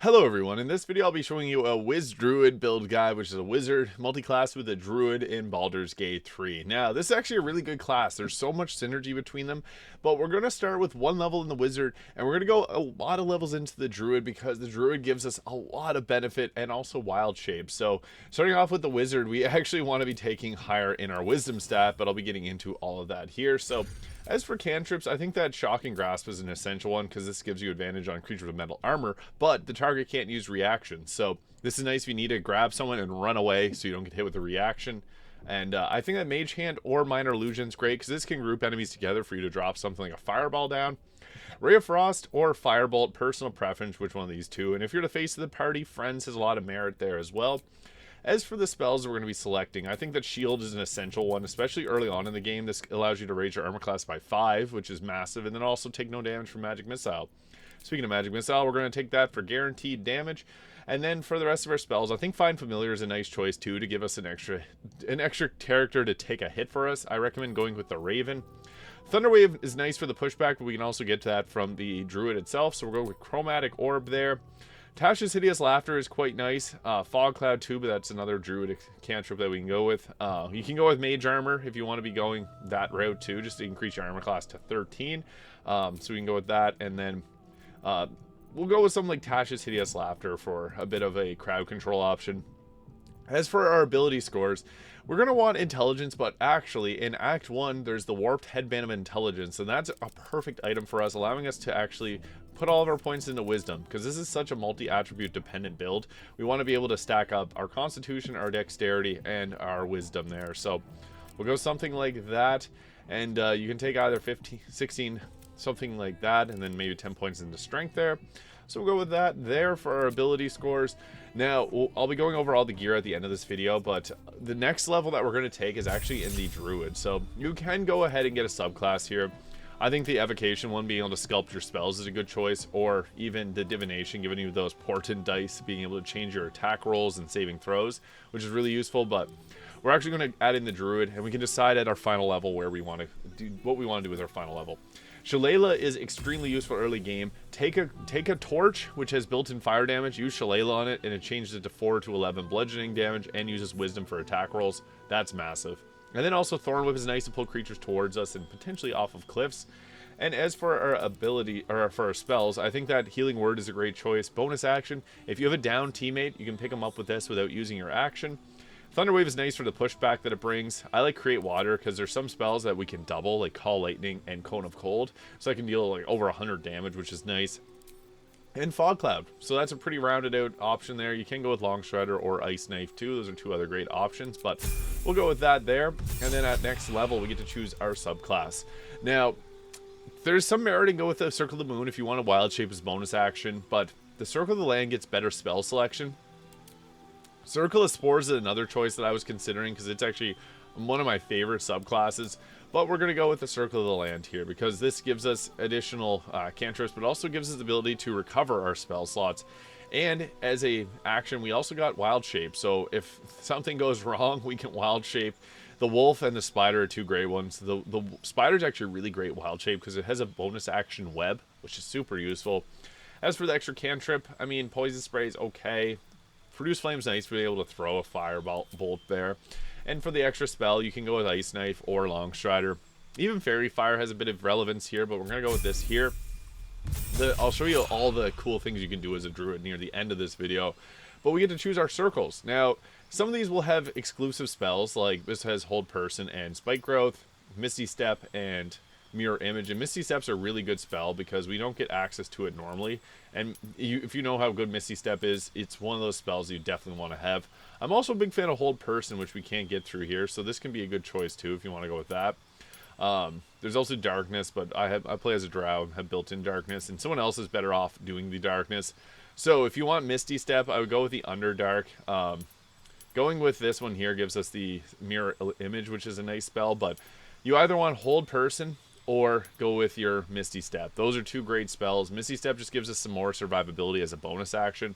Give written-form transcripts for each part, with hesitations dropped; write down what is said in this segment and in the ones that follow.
Hello everyone, in this video I'll be showing you a WIZDRUID build guide, which is a wizard multi-class with a druid in Baldur's Gate 3. Now, this is actually a really good class. There's so much synergy between them, but we're going to start with one level in the wizard, and we're going to go a lot of levels into the druid because the druid gives us a lot of benefit and also wild shape. So, starting off with the wizard, we actually want to be taking higher in our wisdom stat, but I'll be getting into all of that here. So, as for cantrips, I think that Shocking Grasp is an essential one because this gives you advantage on creatures with metal armor, but the target can't use reaction. So this is nice if you need to grab someone and run away so you don't get hit with a reaction. And I think that Mage Hand or Minor Illusion is great because this can group enemies together for you to drop something like a Fireball down. Ray of Frost or Firebolt, personal preference, which one of these two. And if you're the face of the party, Friends has a lot of merit there as well. As for the spells we're going to be selecting, I think that Shield is an essential one, especially early on in the game. This allows you to raise your armor class by 5, which is massive, and then also take no damage from Magic Missile. Speaking of Magic Missile, we're going to take that for guaranteed damage. And then for the rest of our spells, I think Find Familiar is a nice choice too to give us an extra character to take a hit for us. I recommend going with the Raven. Thunderwave is nice for the pushback, but we can also get to that from the Druid itself, so we're going with Chromatic Orb there. Tasha's Hideous Laughter is quite nice. Fog Cloud too, but that's another druid cantrip that we can go with. You can go with Mage Armor if you want to be going that route too, just to increase your armor class to 13. So we can go with that, and then we'll go with something like Tasha's Hideous Laughter for a bit of a crowd control option. As for our ability scores, we're going to want intelligence, but actually in Act 1 there's the Warped Headband of Intelligence, and that's a perfect item for us, allowing us to actually put all of our points into Wisdom, because this is such a multi-attribute dependent build. We want to be able to stack up our Constitution, our Dexterity, and our Wisdom there. So we'll go something like that, and you can take either 15, 16, something like that, and then maybe 10 points into Strength there. So we'll go with that there for our ability scores. Now, I'll be going over all the gear at the end of this video, but the next level that we're going to take is actually in the Druid. So you can go ahead and get a subclass here. I think the Evocation one, being able to sculpt your spells, is a good choice, or even the Divination, giving you those portent dice, being able to change your attack rolls and saving throws, which is really useful. But we're actually going to add in the Druid, and we can decide at our final level where we want to do, what we want to do with our final level. Shillelagh is extremely useful early game. Take a torch, which has built-in fire damage, use Shillelagh on it, and it changes it to 4 to 11 bludgeoning damage, and uses Wisdom for attack rolls. That's massive. And then also Thorn Whip is nice to pull creatures towards us and potentially off of cliffs. And as for our ability, or for our spells, I think that Healing Word is a great choice. Bonus action, if you have a down teammate, you can pick them up with this without using your action. Thunderwave is nice for the pushback that it brings. I like Create Water because there's some spells that we can double, like Call Lightning and Cone of Cold. So I can deal like over 100 damage, which is nice. And Fog Cloud. So that's a pretty rounded out option there. You can go with Long Shredder or Ice Knife too. Those are two other great options, but we'll go with that there. And then at next level, we get to choose our subclass. Now, there's some merit in go with the Circle of the Moon if you want a Wild Shape as bonus action, but the Circle of the Land gets better spell selection. Circle of Spores is another choice that I was considering because it's actually one of my favorite subclasses, but we're going to go with the Circle of the Land here because this gives us additional cantrips, but also gives us the ability to recover our spell slots. And as a action, we also got Wild Shape, so if something goes wrong, we can Wild Shape. The Wolf and the Spider are two great ones. The Spider is actually a really great Wild Shape because it has a bonus action web, which is super useful. As for the extra cantrip, I mean, Poison Spray is okay. Produce Flame's nice for being able to throw a firebolt there. And for the extra spell, you can go with Ice Knife or Long Strider. Even Fairy Fire has a bit of relevance here, but we're going to go with this here. I'll show you all the cool things you can do as a druid near the end of this video. But we get to choose our circles. Now, some of these will have exclusive spells, like this has Hold Person and Spike Growth, Misty Step, and Mirror Image. And Misty Step's a really good spell because we don't get access to it normally. And if you know how good Misty Step is, it's one of those spells you definitely want to have. I'm also a big fan of Hold Person, which we can't get through here, so this can be a good choice too if you want to go with that. There's also Darkness, but I play as a drow, have built-in Darkness, and someone else is better off doing the Darkness. So if you want Misty Step, I would go with the Underdark. Going with this one here gives us the Mirror Image, which is a nice spell, but you either want Hold Person or go with your Misty Step. Those are two great spells. Misty Step just gives us some more survivability as a bonus action,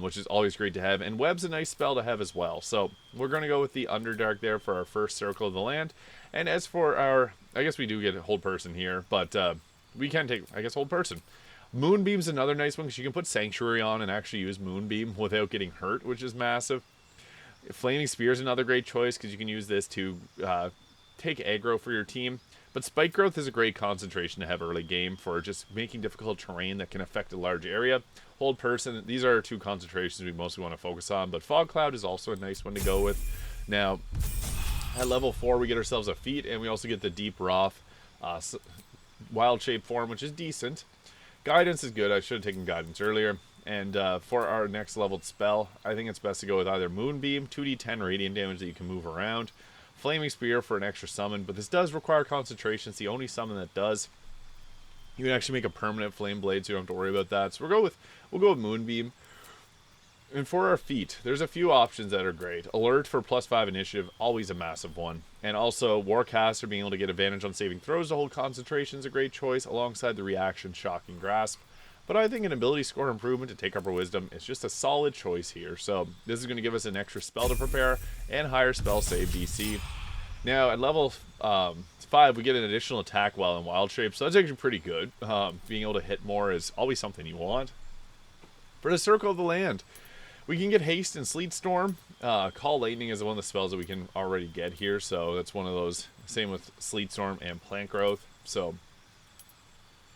which is always great to have. And Web's a nice spell to have as well. So we're going to go with the Underdark there for our first Circle of the Land. And as for our, I guess we do get Hold Person here, but we can take, I guess, Hold Person. Moonbeam's another nice one because you can put Sanctuary on and actually use Moonbeam without getting hurt, which is massive. Flaming Spear is another great choice because you can use this to take aggro for your team. But Spike Growth is a great concentration to have early game for just making difficult terrain that can affect a large area. Hold Person, these are two concentrations we mostly want to focus on, but Fog Cloud is also a nice one to go with. Now, at level 4, we get ourselves a feat, and we also get the Deep Wrath wild shape form, which is decent. Guidance is good. I should have taken Guidance earlier. And for our next leveled spell, I think it's best to go with either Moonbeam, 2d10 radiant damage that you can move around, Flaming Spear for an extra summon, but this does require concentration. It's the only summon that does. You can actually make a permanent Flame Blade, so you don't have to worry about that. So we'll go with Moonbeam. And for our feat, there's a few options that are great. Alert for +5 initiative, always a massive one. And also, Warcaster being able to get advantage on saving throws to hold concentration is a great choice, alongside the reaction Shocking Grasp. But I think an ability score improvement to take up our wisdom is just a solid choice here. So this is going to give us an extra spell to prepare and higher spell save DC. Now at level 5, we get an additional attack while in wild shape, so that's actually pretty good. Being able to hit more is always something you want. For the Circle of the Land, we can get Haste and Sleet Storm. Call Lightning is one of the spells that we can already get here, so that's one of those. Same with Sleet Storm and Plant Growth. So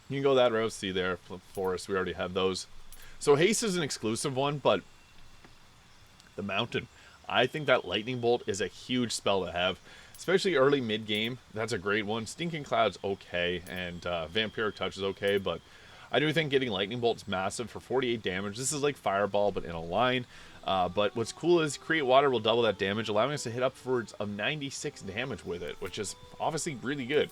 you can go that route. See there, Forest, we already have those. So Haste is an exclusive one, but the Mountain, I think that Lightning Bolt is a huge spell to have, especially early mid-game. That's a great one. Stinking Cloud's okay, and Vampiric Touch is okay, but I do think getting Lightning Bolt's massive for 48 damage. This is like Fireball, but in a line. But what's cool is Create Water will double that damage, allowing us to hit upwards of 96 damage with it, which is obviously really good.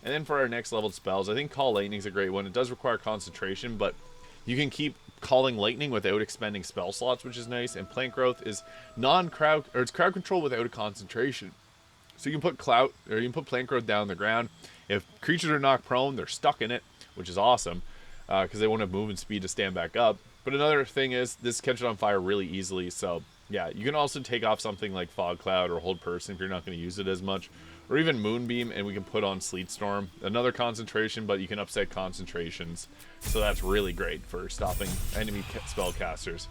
And then for our next leveled spells, I think Call Lightning is a great one. It does require concentration, but you can keep calling Lightning without expending spell slots, which is nice. And Plant Growth is non-crowd, or it's crowd control without a concentration. So you can put Plant Growth down on the ground. If creatures are knocked prone, they're stuck in it, which is awesome, because they won't have movement speed to stand back up. But another thing is, this catches on fire really easily, so yeah, you can also take off something like Fog Cloud or Hold Person if you're not going to use it as much, or even Moonbeam, and we can put on Sleet Storm. Another concentration, but you can upset concentrations, so that's really great for stopping enemy spellcasters.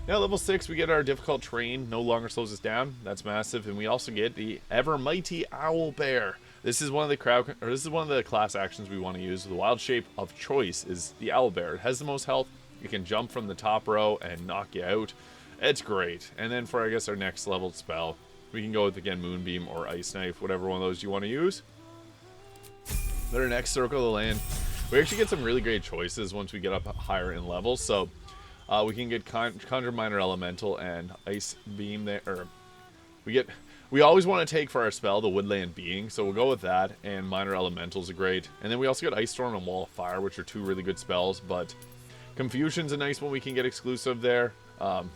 Now level 6, we get our difficult terrain, no longer slows us down. That's massive, and we also get the ever mighty Owl Bear. This is one of the class actions we want to use. The wild shape of choice is the Owl Bear. It has the most health. You can jump from the top row and knock you out. It's great. And then for, I guess, our next leveled spell, we can go with, again, Moonbeam or Ice Knife, whatever one of those you want to use. Then our next Circle of the Land, we actually get some really great choices once we get up higher in levels. So we can get Conjure Minor Elemental and Ice Beam there. Or we always want to take for our spell the Woodland Being, so we'll go with that. And Minor Elementals are great. And then we also get Ice Storm and Wall of Fire, which are two really good spells, but Confusion's a nice one we can get exclusive there.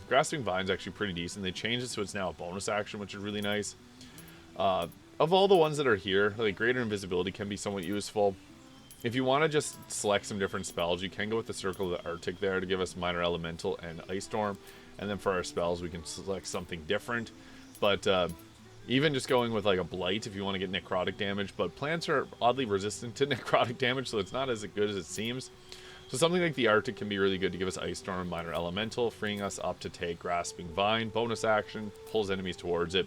Grasping Vine's actually pretty decent. They changed it so it's now a bonus action, which is really nice. Of all the ones that are here, like Greater Invisibility can be somewhat useful. If you want to just select some different spells, you can go with the Circle of the Arctic there to give us Minor Elemental and Ice Storm. And then for our spells, we can select something different. But even just going with like a Blight if you want to get necrotic damage. But plants are oddly resistant to necrotic damage, so it's not as good as it seems. So something like the Arctic can be really good to give us Ice Storm, Minor Elemental, freeing us up to take Grasping Vine. Bonus action, pulls enemies towards it.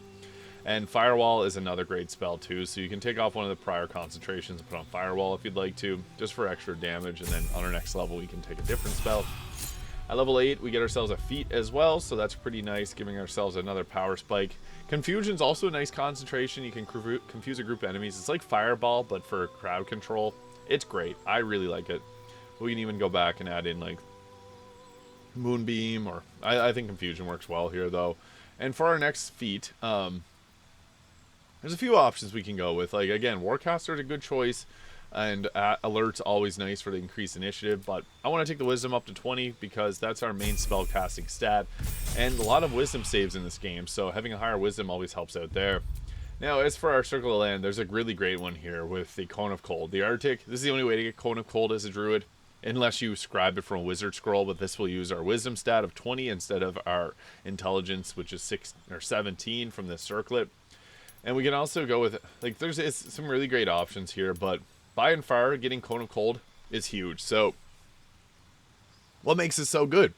And Firewall is another great spell too, so you can take off one of the prior concentrations and put on Firewall if you'd like to, just for extra damage, and then on our next level we can take a different spell. At level 8, we get ourselves a feat as well, so that's pretty nice, giving ourselves another power spike. Confusion's also a nice concentration. You can confuse a group of enemies. It's like Fireball, but for crowd control. It's great. I really like it. We can even go back and add in like Moonbeam, or I think Confusion works well here though. And for our next feat, there's a few options we can go with. Like again, Warcaster is a good choice, and Alert's always nice for the increased initiative, but I want to take the Wisdom up to 20 because that's our main spell casting stat, and a lot of Wisdom saves in this game, so having a higher Wisdom always helps out there. Now, as for our Circle of Land, there's a really great one here with the Cone of Cold. The Arctic, this is the only way to get Cone of Cold as a Druid, unless you scribe it from a Wizard Scroll, but this will use our Wisdom stat of 20 instead of our Intelligence, which is 6 or 17 from the Circlet. And we can also go with, like, some really great options here, but by and far, getting Cone of Cold is huge. So What makes it so good?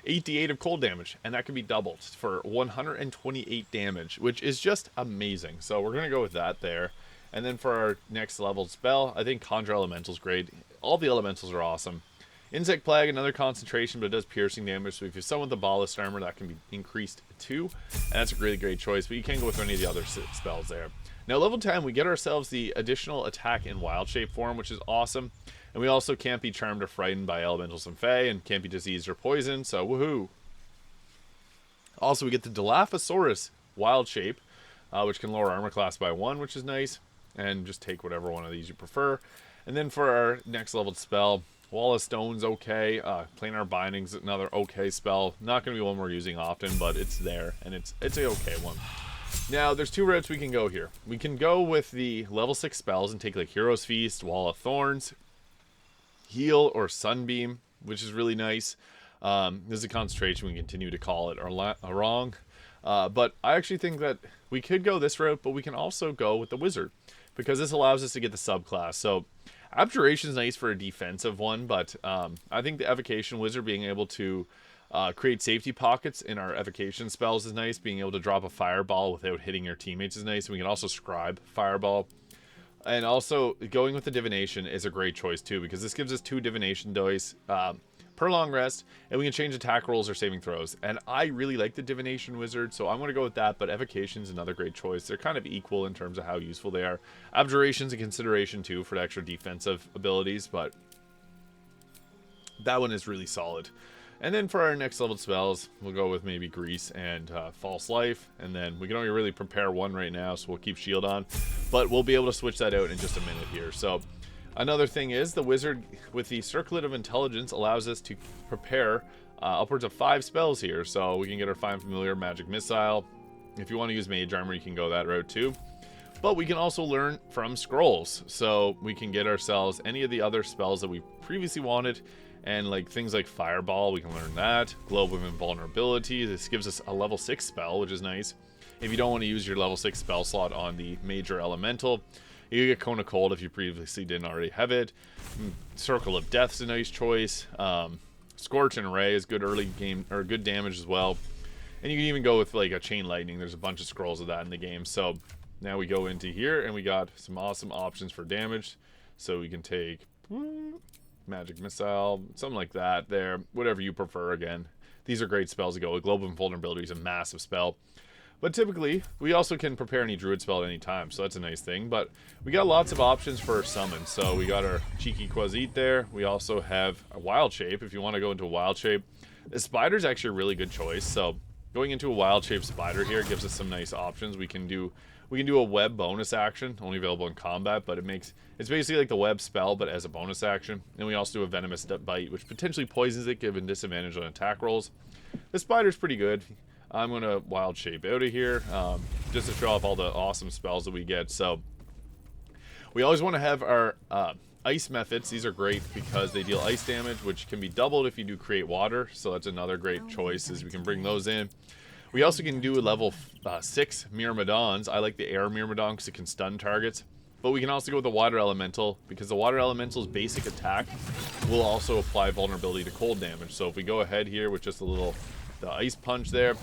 88 of cold damage, and that can be doubled for 128 damage, which is just amazing. So we're going to go with that there. And then for our next level spell, I think Conjure Elemental's great. All the elementals are awesome. Insect Plague, another concentration, but it does piercing damage, so if you summon the Ballast Armor, that can be increased too, and that's a really great choice, but you can go with any of the other spells there. Now, level 10, we get ourselves the additional attack in Wild Shape form, which is awesome, and we also can't be charmed or frightened by elementals and Fae, and can't be diseased or poisoned, so woohoo! Also, we get the Dilophosaurus Wild Shape, which can lower armor class by 1, which is nice, and just take whatever one of these you prefer. And then for our next leveled spell, Wall of Stone's okay. Planar Binding's another okay spell. Not going to be one we're using often, but it's there, and it's an okay one. Now, there's two routes we can go here. We can go with the level 6 spells and take like Hero's Feast, Wall of Thorns, Heal, or Sunbeam, which is really nice. This is a concentration, we continue to call it wrong. But I actually think that we could go this route, but we can also go with the Wizard, because this allows us to get the subclass. So Abjuration is nice for a defensive one, but I think the Evocation Wizard being able to create safety pockets in our Evocation spells is nice. Being able to drop a Fireball without hitting your teammates is nice. And we can also Scribe Fireball. And also, going with the Divination is a great choice too, because this gives us 2 Divination dice per long rest, and we can change attack rolls or saving throws. And I really like the Divination Wizard, so I'm going to go with that, but Evocation is another great choice. They're kind of equal in terms of how useful they are. Abjuration's a consideration too for the extra defensive abilities, but that one is really solid. And then for our next level spells, we'll go with maybe Grease and False Life, and then we can only really prepare one right now, so we'll keep Shield on, but we'll be able to switch that out in just a minute here. So another thing is the Wizard with the Circlet of Intelligence allows us to prepare upwards of 5 spells here. So we can get our Find Familiar, Magic Missile. If you want to use Mage Armor, you can go that route too. But we can also learn from scrolls. So we can get ourselves any of the other spells that we previously wanted. And like things like Fireball, we can learn that. Globe of Invulnerability, this gives us a level 6 spell, which is nice. If you don't want to use your level 6 spell slot on the Major Elemental, you get Cone of Cold if you previously didn't already have it. Circle of Death's a nice choice. Scorch and Ray is good early game, or good damage as well. And you can even go with like a Chain Lightning. There's a bunch of scrolls of that in the game. So now we go into here and we got some awesome options for damage. So we can take Magic Missile, something like that there, whatever you prefer. Again, these are great spells to go with. Global Invulnerability is a massive spell. But typically, we also can prepare any Druid spell at any time, so that's a nice thing. But we got lots of options for our summons. So we got our Cheeky Quasit there. We also have a Wild Shape, if you want to go into a Wild Shape. The Spider's actually a really good choice. So going into a Wild Shape Spider here gives us some nice options. We can do a Web bonus action, only available in combat, but it's basically like the Web spell, but as a bonus action. And we also do a Venomous Bite, which potentially poisons it, given disadvantage on attack rolls. The Spider's pretty good. I'm going to Wild Shape out of here, just to show off all the awesome spells that we get. So we always want to have our Ice Methods. These are great because they deal ice damage, which can be doubled if you do Create Water. So that's another great choice, is we can bring those in. We also can do a level 6 Myrmidons. I like the Air Myrmidon because it can stun targets. But we can also go with the Water Elemental, because the Water Elemental's basic attack will also apply vulnerability to cold damage. So if we go ahead here with just a little the Ice Punch there,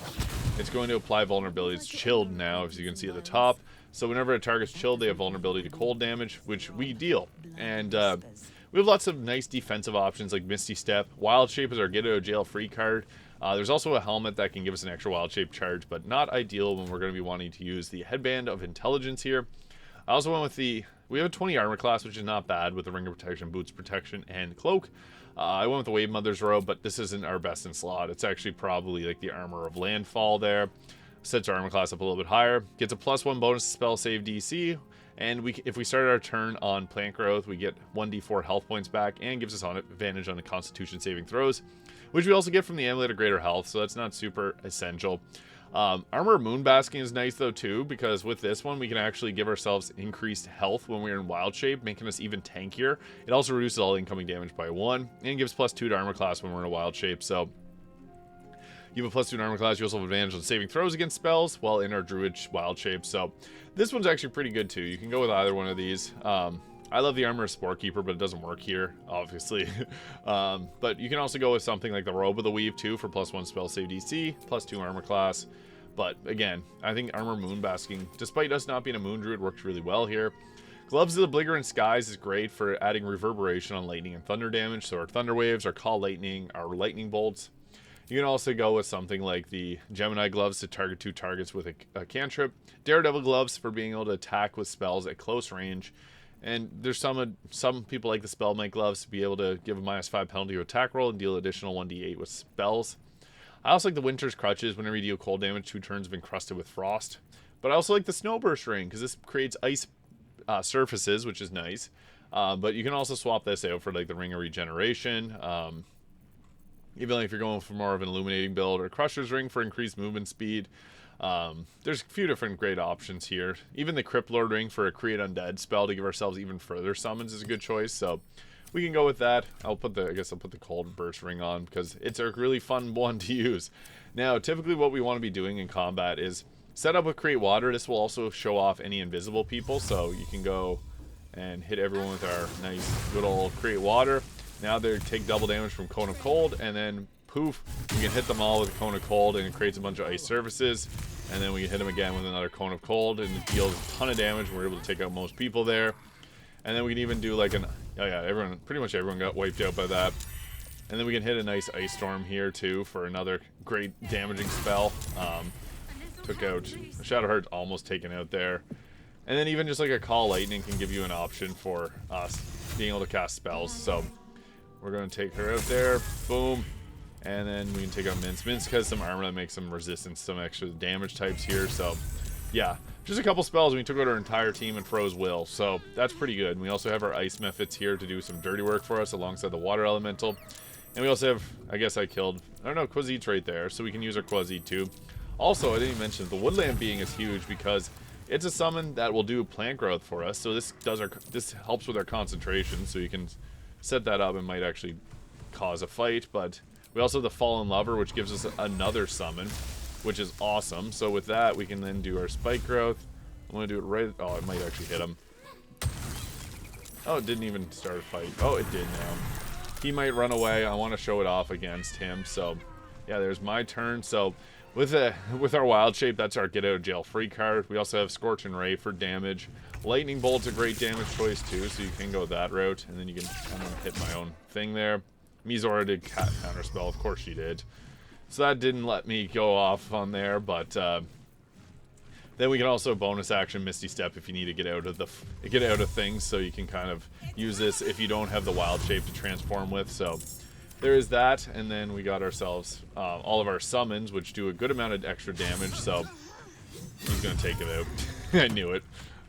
it's going to apply vulnerability. It's chilled now, as you can see at the top. So whenever a target's chilled, they have vulnerability to cold damage, which we deal. And we have lots of nice defensive options like Misty Step. Wild Shape is our get out of jail free card. There's also a helmet that can give us an extra Wild Shape charge, but not ideal when we're going to be wanting to use the Headband of Intelligence here. I also went with we have a 20 armor class, which is not bad, with the Ring of Protection, Boots Protection, and Cloak. I went with the Wave Mother's Robe, but this isn't our best in slot. It's actually probably like the Armor of Landfall there. Sets our armor class up a little bit higher. Gets a +1 bonus to spell save DC. And if we start our turn on Plant Growth, we get 1d4 health points back, and gives us advantage on the Constitution saving throws, which we also get from the Amulet of Greater Health, so that's not super essential. Armor of Moonbasking is nice though too, because with this one we can actually give ourselves increased health when we're in Wild Shape, making us even tankier. It also reduces all incoming damage by 1, and gives +2 to armor class when we're in a Wild Shape. So you have a +2 to armor class. You also have advantage on saving throws against spells while in our Druid Wild Shape. So this one's actually pretty good too. You can go with either one of these. I love the armor of Spore Keeper, but it doesn't work here, obviously. But you can also go with something like the Robe of the Weave too for +1 spell save DC, +2 armor class. But again, I think Armor Moonbasking, despite us not being a Moon Druid, worked really well here. Gloves of the Belligerent Skies is great for adding reverberation on lightning and thunder damage. So our Thunder Waves, our Call Lightning, our Lightning Bolts. You can also go with something like the Gemini Gloves to target 2 targets with a cantrip. Daredevil Gloves for being able to attack with spells at close range. And there's some people like the Spellmite Gloves to be able to give a -5 penalty to attack roll and deal additional 1d8 with spells. I also like the Winter's Crutches whenever you deal cold damage 2 turns of encrusted with frost. But I also like the Snowburst Ring because this creates ice surfaces, which is nice. But you can also swap this out for like the Ring of Regeneration. Even like if you're going for more of an illuminating build, or Crusher's Ring for increased movement speed. There's a few different great options here. Even the Crypt Lord Ring for a Create Undead spell to give ourselves even further summons is a good choice. So we can go with that. I guess I'll put the Cold Burst Ring on because it's a really fun one to use. Now, typically what we want to be doing in combat is set up with Create Water. This will also show off any invisible people, so you can go and hit everyone with our nice good old Create Water. Now they take double damage from Cone of Cold, and then poof, we can hit them all with a Cone of Cold, and it creates a bunch of ice surfaces. And then we can hit them again with another Cone of Cold, and it deals a ton of damage. We're able to take out most people there. And then we can even do like oh yeah, pretty much everyone got wiped out by that. And then we can hit a nice Ice Storm here too for another great damaging spell. Took out Shadowheart's almost taken out there. And then even just like a Call Lightning can give you an option for us being able to cast spells. So we're going to take her out there. Boom. And then we can take out Minsk. Minsk has some armor that makes some resistance, some extra damage types here. So yeah, just a couple spells. We took out our entire team and froze Will. So that's pretty good. And we also have our ice methods here to do some dirty work for us alongside the water elemental. And we also have, I guess I killed, I don't know, Quazit's right there. So we can use our Quazit too. Also, I didn't even mention the woodland being is huge because it's a summon that will do plant growth for us. So this helps with our concentration. So you can set that up and might actually cause a fight. But we also have the Fallen Lover, which gives us another summon, which is awesome. So with that, we can then do our spike growth. I'm going to do it right. Oh, it might actually hit him. Oh, it didn't even start a fight. Oh, it did now. He might run away. I want to show it off against him. So yeah, there's my turn. So with our Wild Shape, that's our get out of jail free card. We also have Scorching Ray for damage. Lightning Bolt's a great damage choice too, so you can go that route. And then you can hit my own thing there. Mizora did counterspell, of course she did. So that didn't let me go off on there, but then we can also bonus action Misty Step if you need to get out of things, so you can kind of use this if you don't have the Wild Shape to transform with. So there is that, and then we got ourselves all of our summons, which do a good amount of extra damage. So he's gonna take it out. I knew it.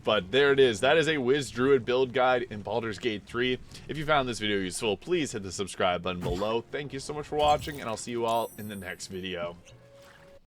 But there it is. That is a WIZDRUID build guide in Baldur's Gate 3. If you found this video useful, please hit the subscribe button below. Thank you so much for watching, and I'll see you all in the next video.